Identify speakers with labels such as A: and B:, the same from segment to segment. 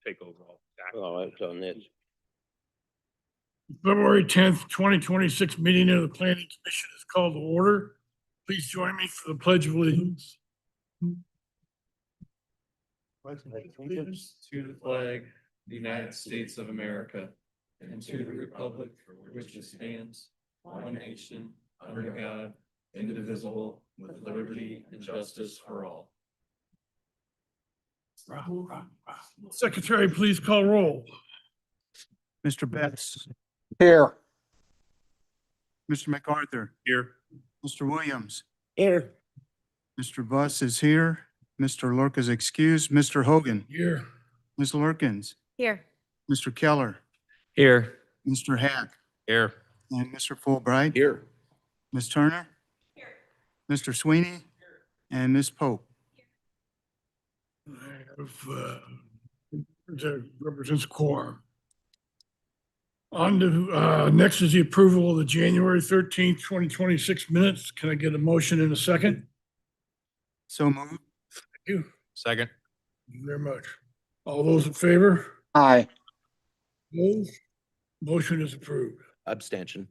A: take over all that.
B: Oh, it's on this.
C: February 10th, 2026 meeting of the Planning Commission is called to order. Please join me for the Pledge of Allegiance.
D: Allegiance to the flag, the United States of America, and to the republic for which it stands, one nation, under God, indivisible, with liberty and justice for all.
C: Secretary, please call roll.
E: Mr. Betts,
B: Here.
E: Mr. MacArthur,
A: Here.
E: Mr. Williams,
B: Here.
E: Mr. Buss is here, Mr. Lurk is excused, Mr. Hogan,
C: Here.
E: Ms. Lurkins,
F: Here.
E: Mr. Keller,
D: Here.
E: Mr. Hack,
A: Here.
E: and Mr. Fulbright.
B: Here.
E: Ms. Turner. Mr. Sweeney. And Ms. Pope.
C: I have, that represents quorum. On to, next is the approval of the January 13th, 2026 minutes. Can I get a motion in a second?
E: So moved.
C: Thank you.
A: Second.
C: Thank you very much. All those in favor?
B: Aye.
C: Opposed? Motion is approved.
B: Abstention.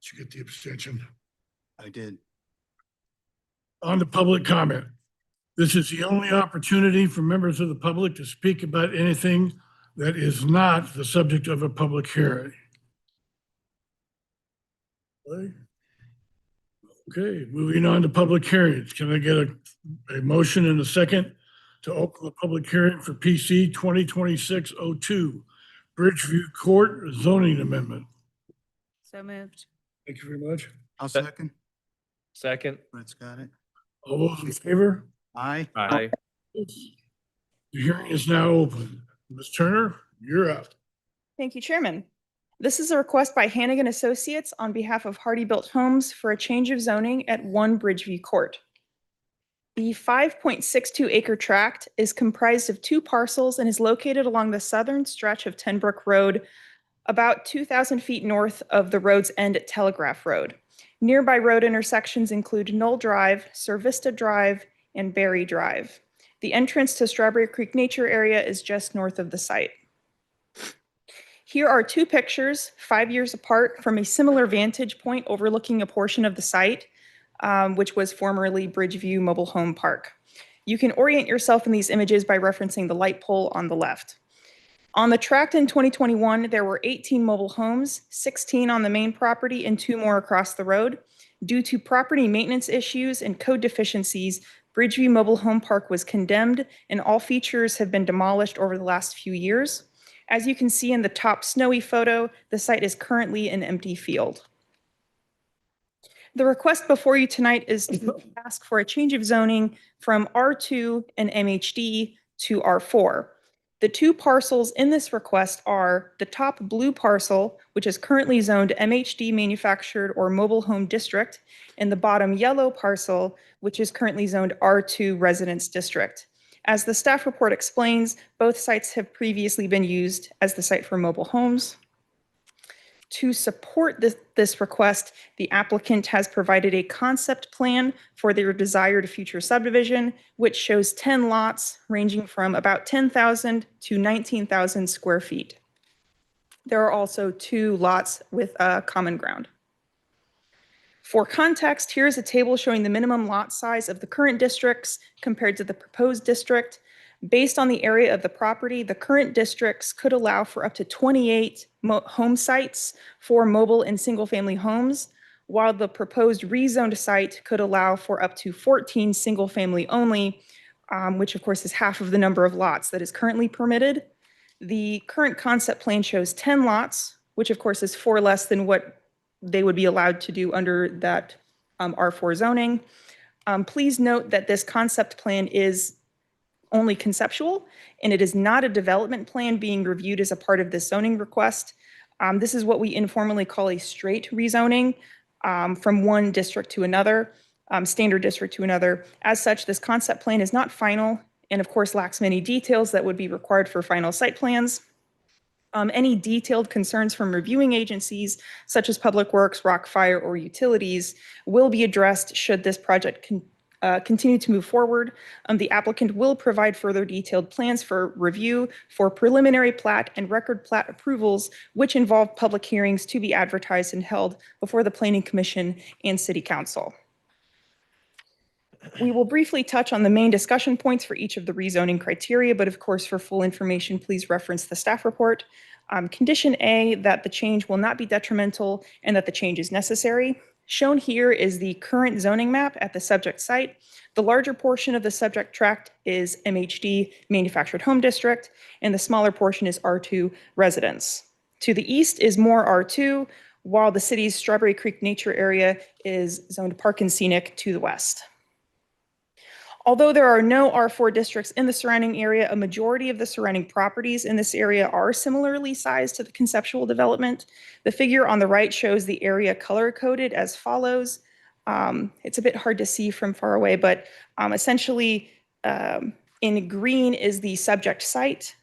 C: Did you get the abstention?
E: I did.
C: On to public comment. This is the only opportunity for members of the public to speak about anything that is not the subject of a public hearing. Okay, moving on to public hearings. Can I get a motion in a second to open the public hearing for PC 2026-02, Bridgeview Court zoning amendment?
F: So moved.
C: Thank you very much.
E: I'll second.
D: Second.
E: Brett's got it.
C: All those in favor?
E: Aye.
D: Aye.
C: The hearing is now open. Ms. Turner, you're up.
F: Thank you, Chairman. This is a request by Hannigan Associates on behalf of Hardy Built Homes for a change of zoning at 1 Bridgeview Court. The 5.62 acre tract is comprised of 2 parcels and is located along the southern stretch of Tenbrook Road, about 2,000 feet north of the road's end at Telegraph Road. Nearby road intersections include Knoll Drive, Sir Vista Drive, and Berry Drive. The entrance to Strawberry Creek Nature Area is just north of the site. Here are 2 pictures, 5 years apart, from a similar vantage point overlooking a portion of the site, which was formerly Bridgeview Mobile Home Park. You can orient yourself in these images by referencing the light pole on the left. On the tract in 2021, there were 18 mobile homes, 16 on the main property and 2 more across the road. Due to property maintenance issues and code deficiencies, Bridgeview Mobile Home Park was condemned and all features have been demolished over the last few years. As you can see in the top snowy photo, the site is currently an empty field. The request before you tonight is to ask for a change of zoning from R2 and MHD to R4. The 2 parcels in this request are the top blue parcel, which is currently zoned MHD Manufactured or Mobile Home District, and the bottom yellow parcel, which is currently zoned R2 Residence District. As the staff report explains, both sites have previously been used as the site for mobile homes. To support this request, the applicant has provided a concept plan for their desired future subdivision, which shows 10 lots ranging from about 10,000 to 19,000 square feet. There are also 2 lots with common ground. For context, here's a table showing the minimum lot size of the current districts compared to the proposed district. Based on the area of the property, the current districts could allow for up to 28 home sites for mobile and single-family homes, while the proposed rezoned site could allow for up to 14 single-family only, which of course is half of the number of lots that is currently permitted. The current concept plan shows 10 lots, which of course is 4 less than what they would be allowed to do under that R4 zoning. Please note that this concept plan is only conceptual, and it is not a development plan being reviewed as a part of this zoning request. This is what we informally call a straight rezoning from one district to another, standard district to another. As such, this concept plan is not final and of course lacks many details that would be required for final site plans. Any detailed concerns from reviewing agencies such as Public Works, Rock Fire, or Utilities will be addressed should this project continue to move forward. The applicant will provide further detailed plans for review for preliminary plat and record plat approvals, which involve public hearings to be advertised and held before the Planning Commission and City Council. We will briefly touch on the main discussion points for each of the rezoning criteria, but of course, for full information, please reference the staff report. Condition A, that the change will not be detrimental and that the change is necessary. Shown here is the current zoning map at the subject site. The larger portion of the subject tract is MHD, Manufactured Home District, and the smaller portion is R2 Residence. To the east is more R2, while the city's Strawberry Creek Nature Area is zoned Park and Scenic to the west. Although there are no R4 districts in the surrounding area, a majority of the surrounding properties in this area are similarly sized to the conceptual development. The figure on the right shows the area color-coded as follows. It's a bit hard to see from far away, but essentially in green is the subject site.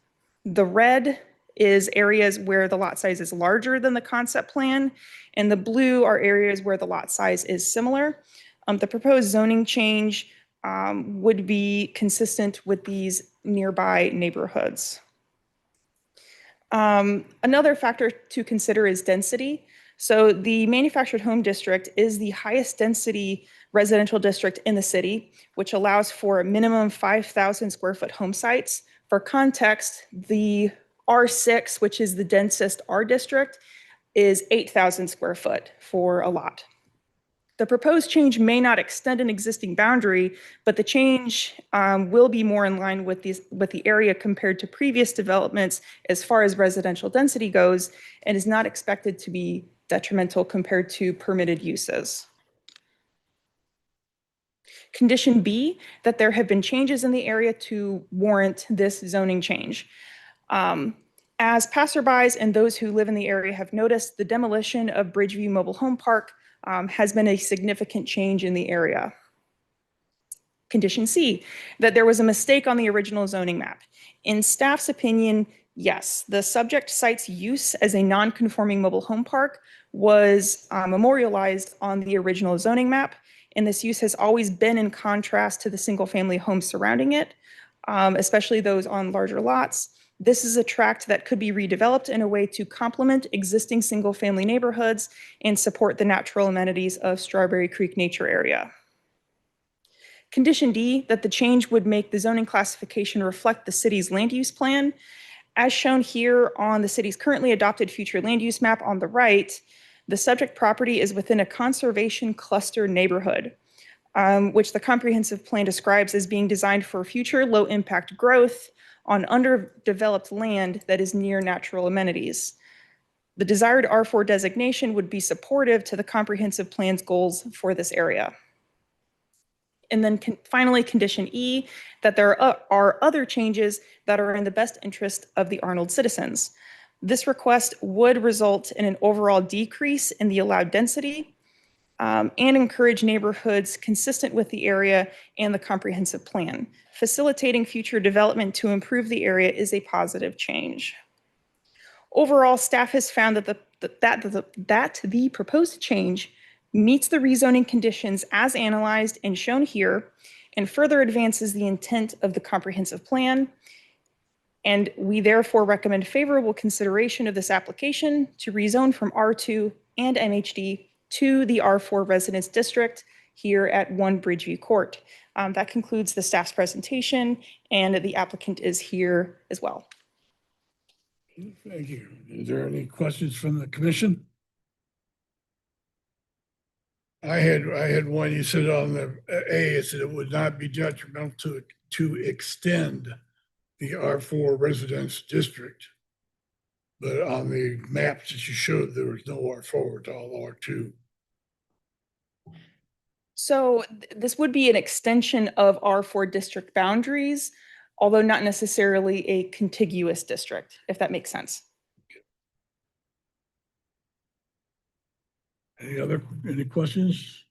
F: The red is areas where the lot size is larger than the concept plan, and the blue are areas where the lot size is similar. The proposed zoning change would be consistent with these nearby neighborhoods. Another factor to consider is density. So the manufactured home district is the highest density residential district in the city, which allows for a minimum 5,000 square foot home sites. For context, the R6, which is the densest R district, is 8,000 square foot for a lot. The proposed change may not extend an existing boundary, but the change will be more in line with the area compared to previous developments as far as residential density goes, and is not expected to be detrimental compared to permitted uses. Condition B, that there have been changes in the area to warrant this zoning change. As passerbys and those who live in the area have noticed, the demolition of Bridgeview Mobile Home Park has been a significant change in the area. Condition C, that there was a mistake on the original zoning map. In staff's opinion, yes, the subject site's use as a non-conforming mobile home park was memorialized on the original zoning map, and this use has always been in contrast to the single-family homes surrounding it, especially those on larger lots. This is a tract that could be redeveloped in a way to complement existing single-family neighborhoods and support the natural amenities of Strawberry Creek Nature Area. Condition D, that the change would make the zoning classification reflect the city's land use plan. As shown here on the city's currently adopted future land use map on the right, the subject property is within a conservation cluster neighborhood, which the comprehensive plan describes as being designed for future low-impact growth on underdeveloped land that is near natural amenities. The desired R4 designation would be supportive to the comprehensive plan's goals for this area. And then finally, condition E, that there are other changes that are in the best interest of the Arnold citizens. This request would result in an overall decrease in the allowed density and encourage neighborhoods consistent with the area and the comprehensive plan. Facilitating future development to improve the area is a positive change. Overall, staff has found that the proposed change meets the rezoning conditions as analyzed and shown here, and further advances the intent of the comprehensive plan. And we therefore recommend favorable consideration of this application to rezone from R2 and MHD to the R4 Residence District here at 1 Bridgeview Court. That concludes the staff's presentation, and the applicant is here as well.
C: Thank you. Is there any questions from the commission? I had one, you said on the A, it said it would not be detrimental to extend the R4 residence district. But on the maps that you showed, there was no R4, it's all R2.
F: So this would be an extension of R4 district boundaries, although not necessarily a contiguous district, if that makes sense.
C: Any questions?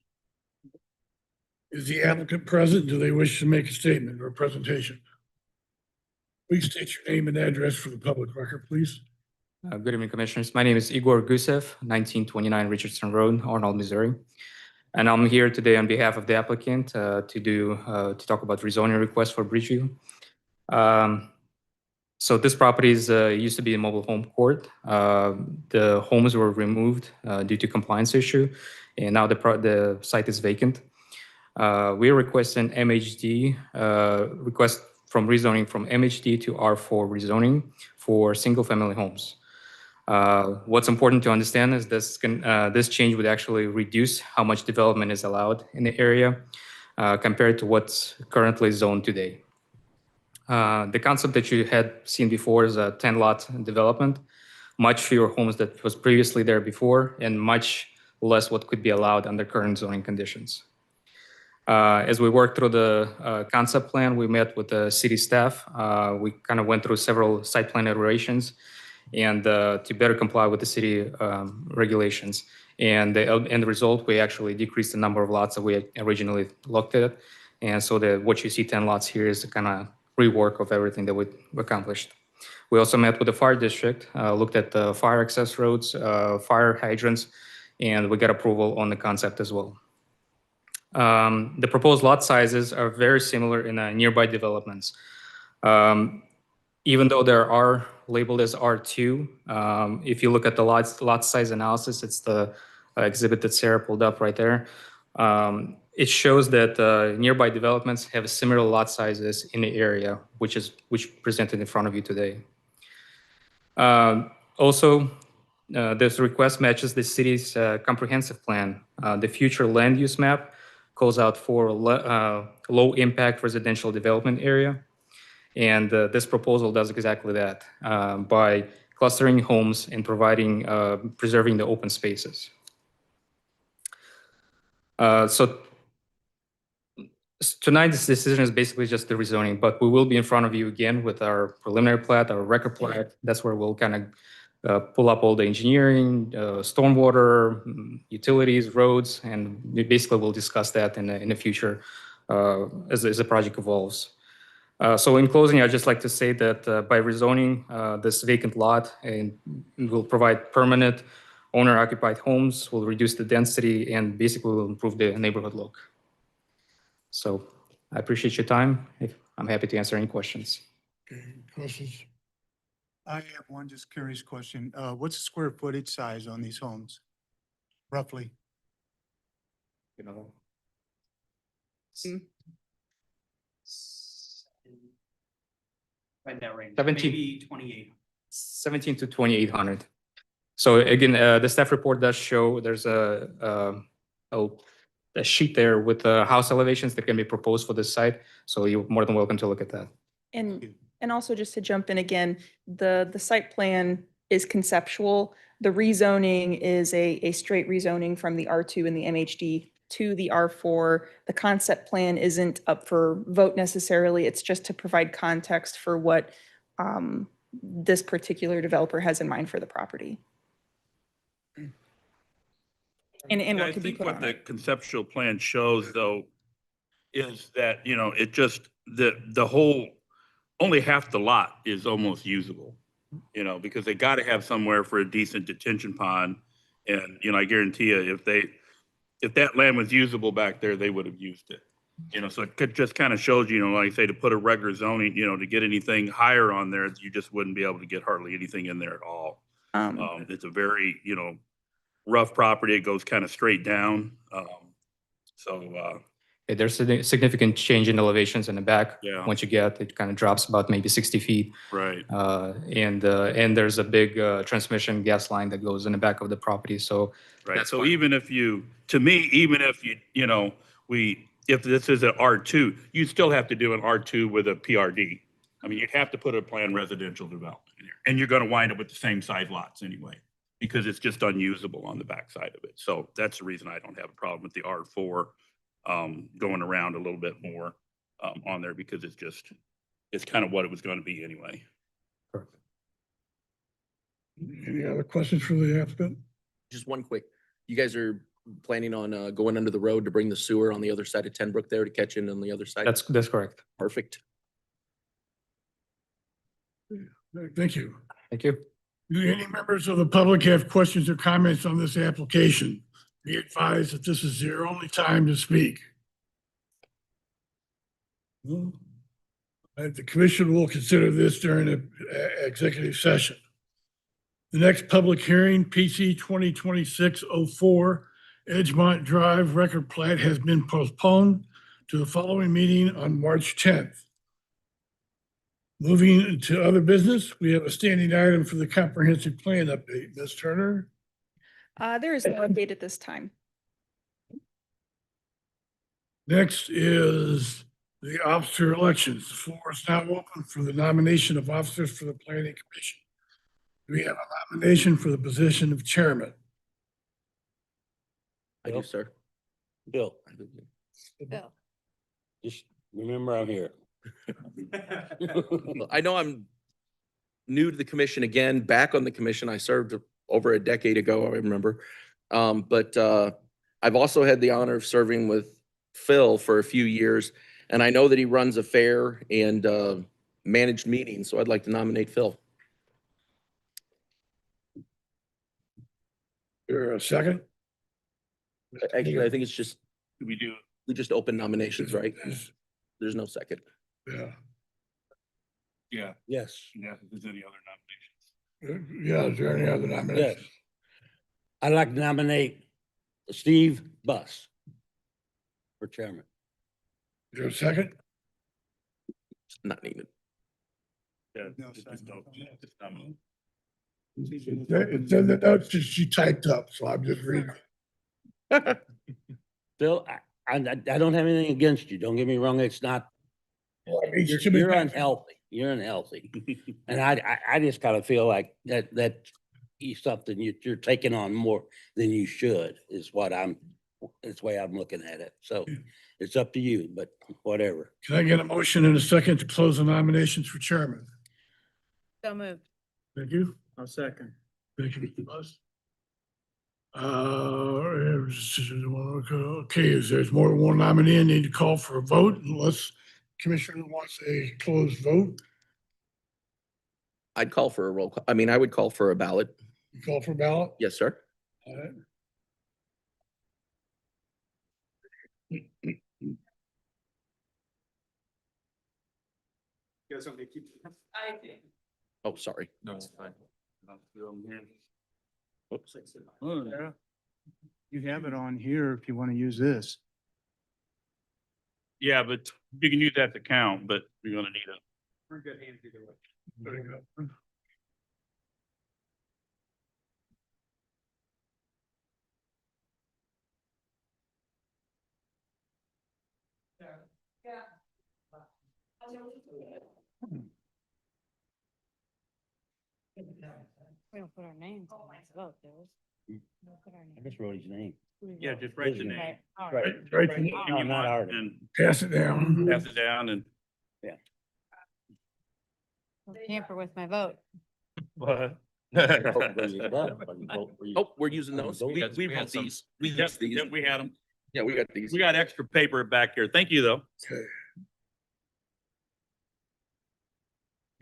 C: Is the applicant present? Do they wish to make a statement or a presentation? Please state your name and address for the public record, please.
A: Good evening, Commissioners. My name is Igor Gusev, 1929 Richardson Road, Arnold, Missouri. And I'm here today on behalf of the applicant to talk about rezoning request for Bridgeview. So this property used to be a mobile home court. The homes were removed due to compliance issue, and now the site is vacant. We are requesting MHD request from rezoning from MHD to R4 rezoning for single-family homes. What's important to understand is this change would actually reduce how much development is allowed in the area compared to what's currently zoned today. The concept that you had seen before is a 10-lot development, much fewer homes that was previously there before, and much less what could be allowed under current zoning conditions. As we worked through the concept plan, we met with the city staff. We kind of went through several site plan iterations and to better comply with the city regulations. And the end result, we actually decreased the number of lots that we originally looked at. And so what you see 10 lots here is the kind of rework of everything that we accomplished. We also met with the fire district, looked at the fire access roads, fire hydrants, and we got approval on the concept as well. The proposed lot sizes are very similar in nearby developments. Even though there are labeled as R2, if you look at the lot size analysis, it's the exhibit that Sarah pulled up right there. It shows that nearby developments have similar lot sizes in the area, which presented in front of you today. Also, this request matches the city's comprehensive plan. The future land use map calls out for low impact residential development area. And this proposal does exactly that by clustering homes and preserving the open spaces. So tonight's decision is basically just the rezoning, but we will be in front of you again with our preliminary plat, our record plat. That's where we'll kind of pull up all the engineering, stormwater, utilities, roads, and basically we'll discuss that in the future as the project evolves. So in closing, I'd just like to say that by rezoning this vacant lot, and will provide permanent owner-occupied homes, will reduce the density, and basically will improve the neighborhood look. So I appreciate your time. I'm happy to answer any questions.
C: Okay, questions?
E: I have one just curious question. What's the square footage size on these homes? Roughly?
A: You know,
G: Right now, range.
A: 17.
G: Maybe 28.
A: 17 to 2,800. So again, the staff report does show there's a sheet there with the house elevations that can be proposed for this site. So you're more than welcome to look at that.
F: And also just to jump in again, the site plan is conceptual. The rezoning is a straight rezoning from the R2 and the MHD to the R4. The concept plan isn't up for vote necessarily. It's just to provide context for what this particular developer has in mind for the property. And
H: Yeah,
F: what
H: I
F: could be
H: think
F: put
H: what
F: on
H: the
F: it.
H: conceptual plan shows though is that, you know, it just, the whole, only half the lot is almost usable, you know, because they got to have somewhere for a decent detention pond. And, you know, I guarantee you, if that land was usable back there, they would have used it. You know, so it could just kind of shows, you know, like I say, to put a regular zoning, you know, to get anything higher on there, you just wouldn't be able to get hardly anything in there at all. It's a very, you know, rough property. It goes kind of straight down.
A: There's a significant change in elevations in the back.
H: Yeah.
A: Once you get, it kind of drops about maybe 60 feet.
H: Right.
A: And there's a big transmission gas line that goes in the back of the property. So
H: Right.
A: that's
H: So
A: why-
H: even if you, to me, even if you know, if this is an R2, you still have to do an R2 with a PRD. I mean, you'd have to put a planned residential development in there, and you're going to wind up with the same size lots anyway, because it's just unusable on the backside of it. So that's the reason I don't have a problem with the R4 going around a little bit more on there, because it's kind of what it was going to be anyway.
C: Any other questions for the applicant?
B: Just one quick, you guys are planning on going under the road to bring the sewer on the other side of Tenbrook there to catch in on the other side?
A: That's correct.
B: Perfect.
C: Thank you.
A: Thank you.
C: Do any members of the public have questions or comments on this application? Be advised that this is your only time to speak. The commission will consider this during the executive session. The next public hearing, PC 2026-04, Edgemont Drive record plat has been postponed to the following meeting on March 10th. Moving to other business, we have a standing item for the comprehensive plan update. Ms. Turner?
F: There is no update at this time.
C: Next is the officer elections. The floor is now open for the nomination of officers for the planning commission. Do we have a nomination for the position of chairman?
B: I do, sir.
G: Bill, just remember I'm here.
B: I know I'm new to the commission again, back on the commission. I served over a decade ago, I remember. But I've also had the honor of serving with Phil for a few years, and I know that he runs a fair and managed meetings, so I'd like to nominate Phil.
C: There a second?
B: Actually, I think it's just,
H: We do.
B: we just open nominations, right? There's no second.
C: Yeah,
H: Yeah.
G: Yes,
H: Yeah, if there's any other nominations.
C: yeah, is there any other
G: yes.
C: nominations?
G: I'd like to nominate Steve Buss for chairman.
C: Is there a second?
B: Not needed.
H: Yeah.
E: No,
H: just
E: second.
H: don't- just nominate.
C: It's in the notes that she typed up, so I'm just reading.
G: Bill, I don't have anything against you. Don't get me wrong. It's not,
C: Well, I mean,
G: you're
C: she was-
G: you're unhealthy. You're unhealthy. And I just kind of feel like that is something you're taking on more than you should is what it's the way I'm looking at it. So it's up to you, but whatever.
C: Can I get a motion in a second to close the nominations for chairman?
I: So moved.
C: Thank you.
E: I'll second.
C: Thank you, Mr. Buss. Okay, if there's more than one nominee, I need to call for a vote unless Commissioner wants a closed vote.
B: I'd call for a roll call. I mean, I would call for a ballot.
C: You call for ballot?
B: Yes, sir.
C: All right.
I: I think.
B: Oh, sorry.
H: No, it's fine.
B: Oops.
E: Yeah. You have it on here if you want to use this.
H: Yeah, but you can use that to count, but you're gonna need a.
E: We're good hands either way.
C: There you go.
I: We don't put our names on this vote, do we?
G: Mm.
I: We don't put our
G: I
I: names.
G: just wrote his name.
H: Yeah, just write the
G: Right,
H: name.
I: Right, all
G: Right.
I: right.
C: Right,
H: If
G: No,
H: you
G: not
H: want,
G: ours.
H: and
C: pass it down.
H: pass it down and.
I: I'll Tamper with my vote.
H: What?
B: Oh, we're using those. We
H: Yes, we had
B: wrote
H: some.
B: these. We
H: Yep,
B: used these.
H: yep, we had them.
B: Yeah, we got these.
H: We got extra paper back here. Thank you, though.
C: Okay.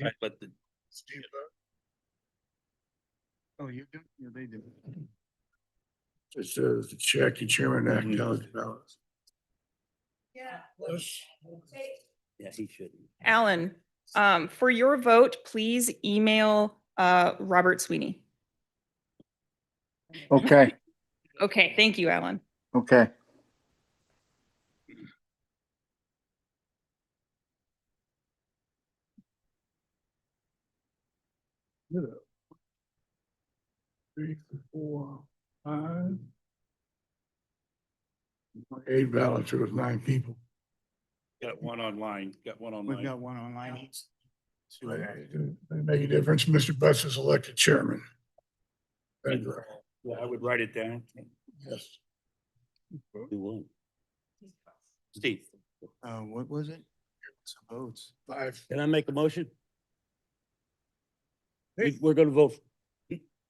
H: Right, but the,
E: Oh, you do? Yeah, they do.
C: It says the check, the chairman act
H: Mhm.
C: eligible ballots.
I: Yeah.
C: Plus,
G: Yeah, he shouldn't.
F: Alan, for your vote, please email Robert Sweeney.
J: Okay,
F: Okay, thank you, Alan.
J: okay.
C: Three, four, five. 8 ballots, it was 9 people.
H: got one online, got one
E: We've
H: online.
E: got one online.
C: Doesn't make a difference. Mr. Buss is elected chairman. Thank you.
H: Yeah, I would write it down.
C: Yes.
G: Who won?
H: Steve.
E: What was it? Some votes.
C: 5.
G: Can I make a motion? We're gonna vote,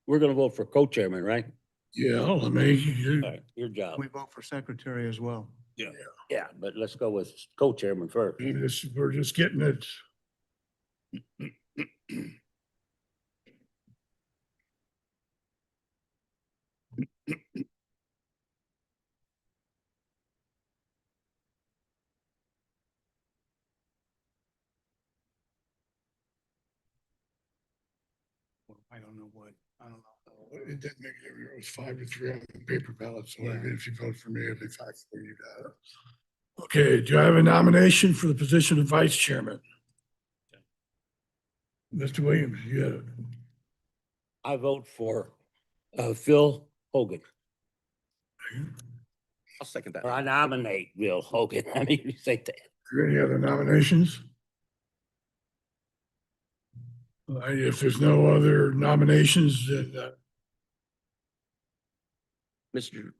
G: we're gonna vote for co-chairman, right?
C: Yeah, let me, you-
G: All right, your job.
E: We vote for secretary as well.
G: Yeah, but let's go with co-chairman first.
C: we're just getting it.
E: I don't know what, I don't know.
C: It didn't make it, it was 5-3 on the paper ballot, so
E: Yeah.
C: if you vote for me, it'd be 5-4, you got it. Okay, do I have a nomination for the position of vice chairman? Mr. Williams, you had it.
G: I vote for Phil Hogan,
B: I'll second that.
G: or I nominate Bill Hogan. I mean, you say that.
C: Are there any other nominations? If there's no other nominations, then
B: Mr.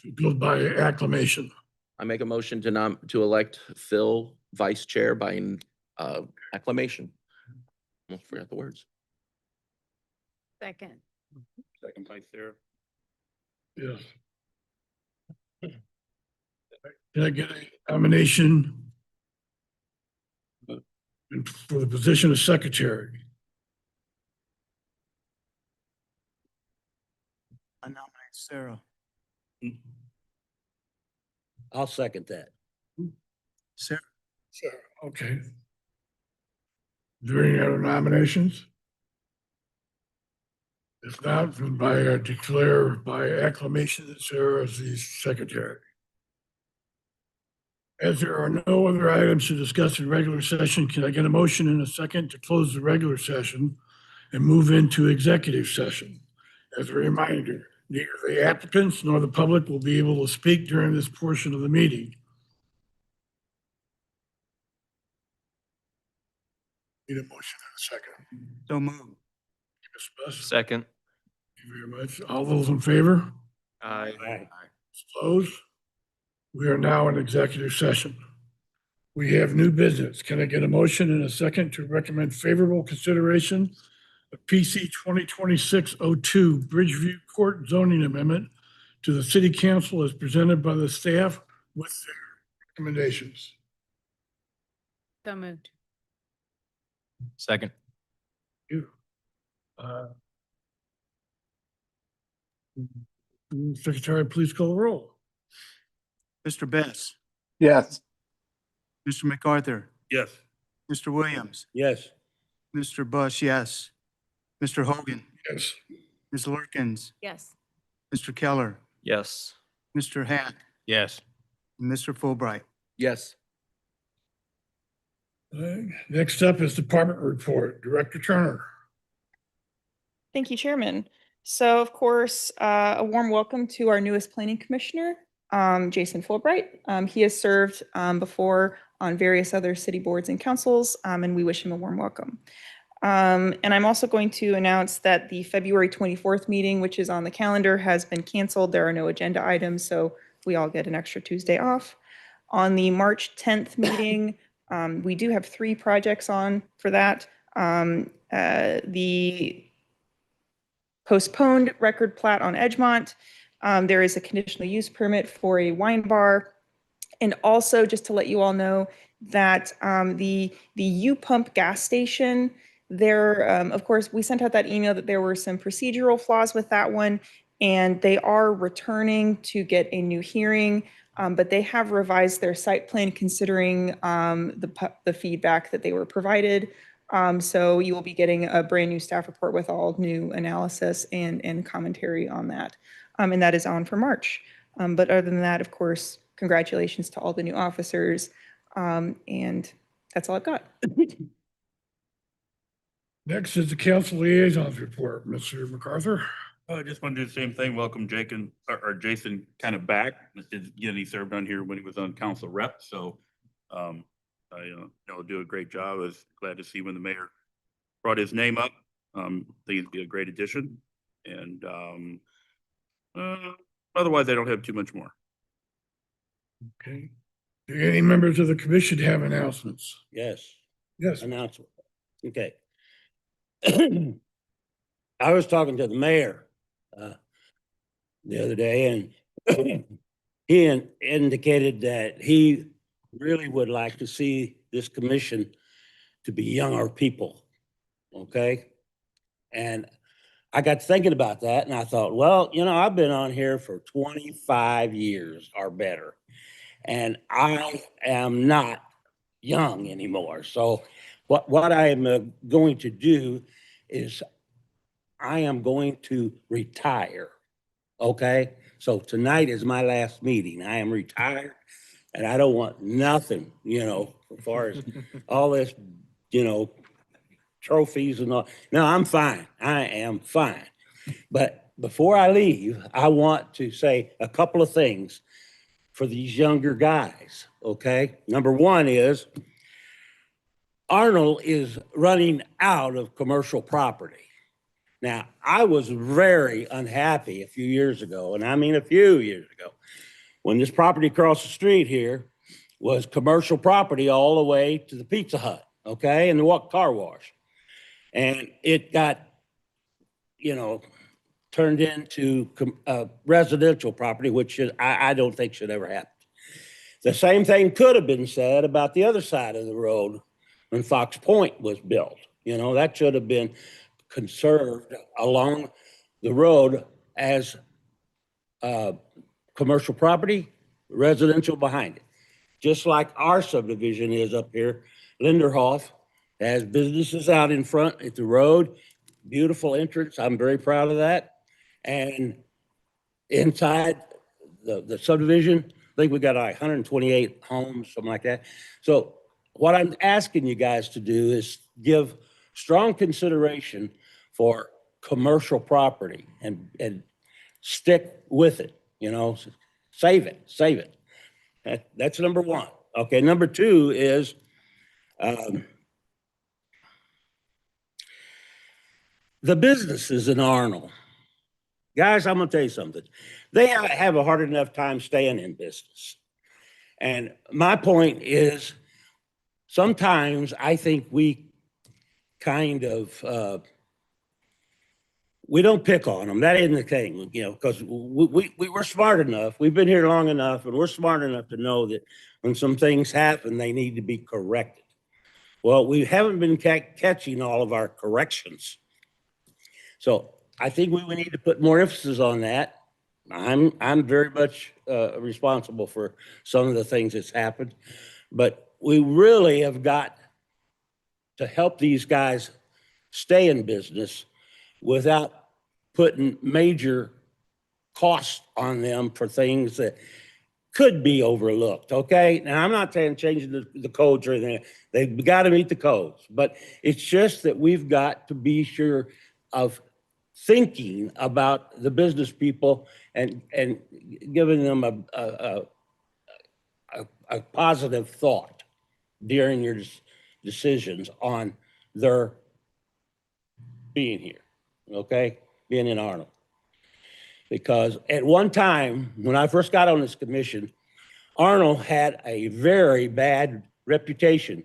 C: it goes by acclamation.
B: I make a motion to elect Phil vice chair by acclamation. Almost forgot the words.
I: Second.
H: Second by Sarah.
C: Yes. Can I get a nomination for the position of secretary?
E: I nominate Sarah.
G: I'll second that.
E: Sarah,
C: Sure. Okay. Is there any other nominations? If not, then declare by acclamation that Sarah is the secretary. As there are no other items to discuss in regular session, can I get a motion in a second to close the regular session and move into executive session? As a reminder, neither the applicants nor the public will be able to speak during this portion of the meeting. Need a motion in a second.
E: so moved.
C: Ms. Buss,
D: Second.
C: thank you very much. All those in favor?
D: Aye.
C: Closed. We are now in executive session. We have new business. Can I get a motion in a second to recommend favorable consideration of PC 2026-02 Bridgeview Court zoning amendment to the city council as presented by the staff with their recommendations?
I: So moved.
D: Second.
C: You. Secretary, please call the roll.
E: Mr. Best,
C: Yes.
E: Mr. MacArthur,
H: Yes.
E: Mr. Williams,
G: Yes.
E: Mr. Bush, yes. Mr. Hogan,
C: Yes.
E: Ms. Lurkins,
I: Yes.
E: Mr. Keller,
D: Yes.
E: Mr. Hack,
D: Yes.
E: and Mr. Fulbright.
B: Yes.
C: Next up is department report. Director Turner.
F: Thank you, Chairman. So of course, a warm welcome to our newest planning commissioner, Jason Fulbright. He has served before on various other city boards and councils, and we wish him a warm welcome. And I'm also going to announce that the February 24th meeting, which is on the calendar, has been canceled. There are no agenda items, so we all get an extra Tuesday off. On the March 10th meeting, we do have 3 projects on for that. The postponed record plat on Edgemont. There is a conditional use permit for a wine bar. And also, just to let you all know that the U-Pump gas station, there, of course, we sent out that email that there were some procedural flaws with that one, and they are returning to get a new hearing, but they have revised their site plan considering the feedback that they were provided. So you will be getting a brand new staff report with all new analysis and commentary on that. And that is on for March. But other than that, of course, congratulations to all the new officers. And that's all I've got.
C: Next is the council liaisons report. Mr. MacArthur.
H: I just want to do the same thing. Welcome Jason kind of back. Again, he served on here when he was on council rep, so I know do a great job. I was glad to see when the mayor brought his name up. I think it'd be a great addition. And otherwise, I don't have too much more.
C: Okay. Do any members of the commission have announcements?
G: Yes.
C: Yes.
G: Announcement. Okay. I was talking to the mayor the other day, and he indicated that he really would like to see this commission to be younger people. Okay? And I got thinking about that, and I thought, well, I've been on here for 25 years or better, and I am not young anymore. So what I am going to do is I am going to retire. Okay? So tonight is my last meeting. I am retired and I don't want nothing, as far as all this, trophies and all. No, I'm fine. I am fine. But before I leave, I want to say a couple of things for these younger guys, okay? Number one is Arnold is running out of commercial property. Now, I was very unhappy a few years ago, and I mean a few years ago, when this property across the street here was commercial property all the way to the Pizza Hut, okay, and the car wash. And it got, turned into residential property, which I don't think should ever happen. The same thing could have been said about the other side of the road when Fox Point was built. That should have been conserved along the road as commercial property, residential behind it. Just like our subdivision is up here, Linderhoff has businesses out in front at the road, beautiful entrance. I'm very proud of that. And inside the subdivision, I think we got like 128 homes, something like that. So what I'm asking you guys to do is give strong consideration for commercial property and stick with it, save it. That's number one. Okay, number two is the businesses in Arnold. Guys, I'm gonna tell you something. They have a hard enough time staying in business. And my point is, sometimes I think we kind of, we don't pick on them. That isn't the thing, because we're smart enough. We've been here long enough and we're smart enough to know that when some things happen, they need to be corrected. Well, we haven't been catching all of our corrections. So I think we need to put more emphasis on that. I'm very much responsible for some of the things that's happened, but we really have got to help these guys stay in business without putting major costs on them for things that could be overlooked, okay? Now, I'm not saying changing the codes or anything. They've got to meet the codes, but it's just that we've got to be sure of thinking about the business people and giving them a positive thought during your decisions on their being here, okay? Being in Arnold. Because at one time, when I first got on this commission, Arnold had a very bad reputation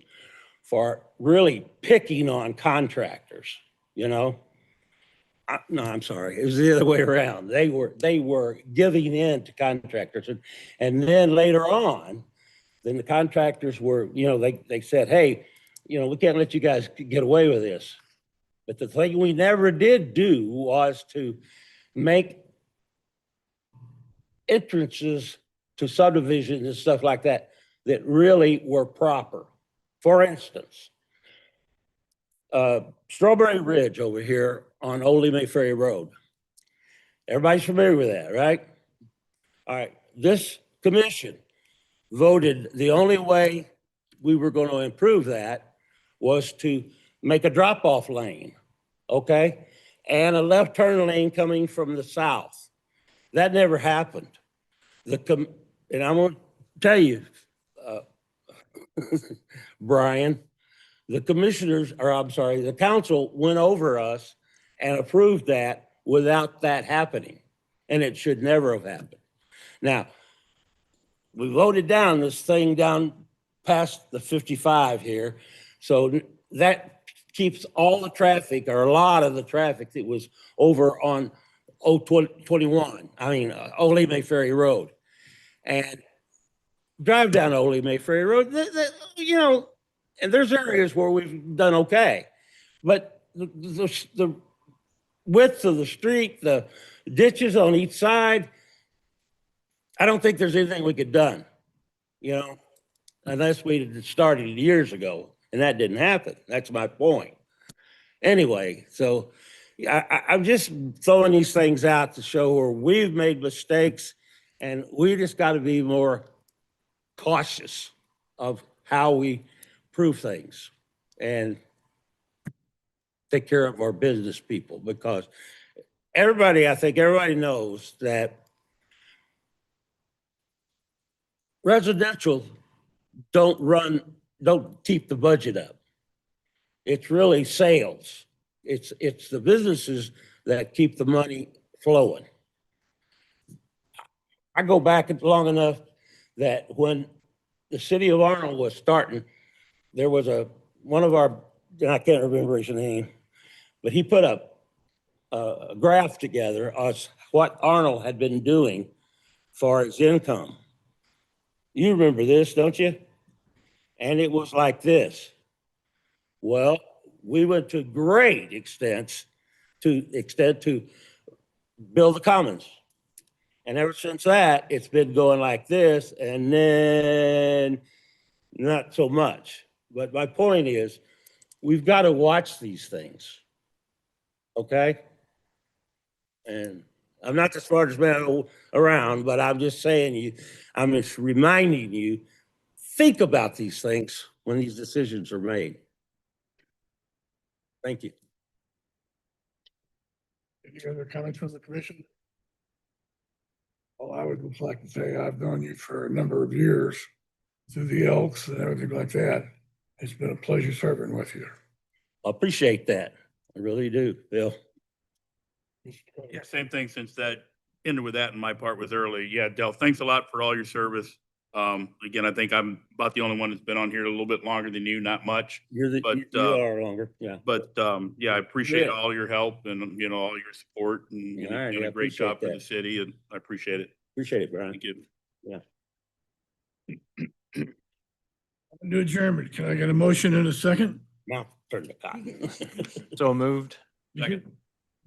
G: for really picking on contractors, No, I'm sorry. It was the other way around. They were giving in to contractors. And then later on, then the contractors were, they said, hey, we can't let you guys get away with this. But the thing we never did do was to make entrances to subdivisions and stuff like that really were proper. For instance, Strawberry Ridge over here on Old Lime Ferry Road. Everybody's familiar with that, right? All right, this commission voted the only way we were going to improve that was to make a drop-off lane, okay? And a left turn lane coming from the south. That never happened. And I'm going to tell you, Brian, the council went over us and approved that without that happening. And it should never have happened. Now, we voted down this thing down past the 55 here. So that keeps all the traffic, or a lot of the traffic that was over on Old Lime Ferry Road. And drive down Old Lime Ferry Road, and there's areas where we've done okay. But the width of the street, the ditches on each side, I don't think there's anything we could done, unless we had started years ago, and that didn't happen. That's my point. Anyway, so, I'm just throwing these things out to show where we've made mistakes and we just got to be more cautious of how we prove things and take care of our business people because I think everybody knows that residential don't keep the budget up. It's really sales. It's the businesses that keep the money flowing. I go back long enough that when the city of Arnold was starting, there was one of our, and I can't remember his name, but he put up a graph together of what Arnold had been doing for his income. You remember this, don't you? And it was like this. Well, we went to great extent to build the commons. And ever since that, it's been going like this and then not so much. But my point is, we've got to watch these things. Okay? And I'm not the smartest man around, but I'm just saying I'm just reminding you, think about these things when these decisions are made. Thank you.
C: Any other comments from the commission? Well, I would just like to say I've known you for a number of years through the Elks and everything like that. It's been a pleasure serving with you.
G: I appreciate that. I really do, Bill.
H: Yeah, same thing since that ended with that and my part was early. Yeah, Del, thanks a lot for all your service. Again, I think I'm about the only one that's been on here a little bit longer than you, not much. But,
G: You are longer, yeah.
H: But, yeah, I appreciate
G: Yeah.
H: all your help and, you know, all your support and you've
G: All right,
H: done
G: I
H: a great job for
G: appreciate
H: the
G: that.
H: city and I appreciate it.
G: Appreciate it, Brian.
H: Thank you.
C: New adjournment. Can I get a motion in a second?
G: Now, turn the cotton.
A: So moved.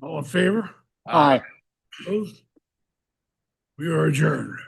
C: All in favor?
A: Aye.
C: Opposed? We are adjourned.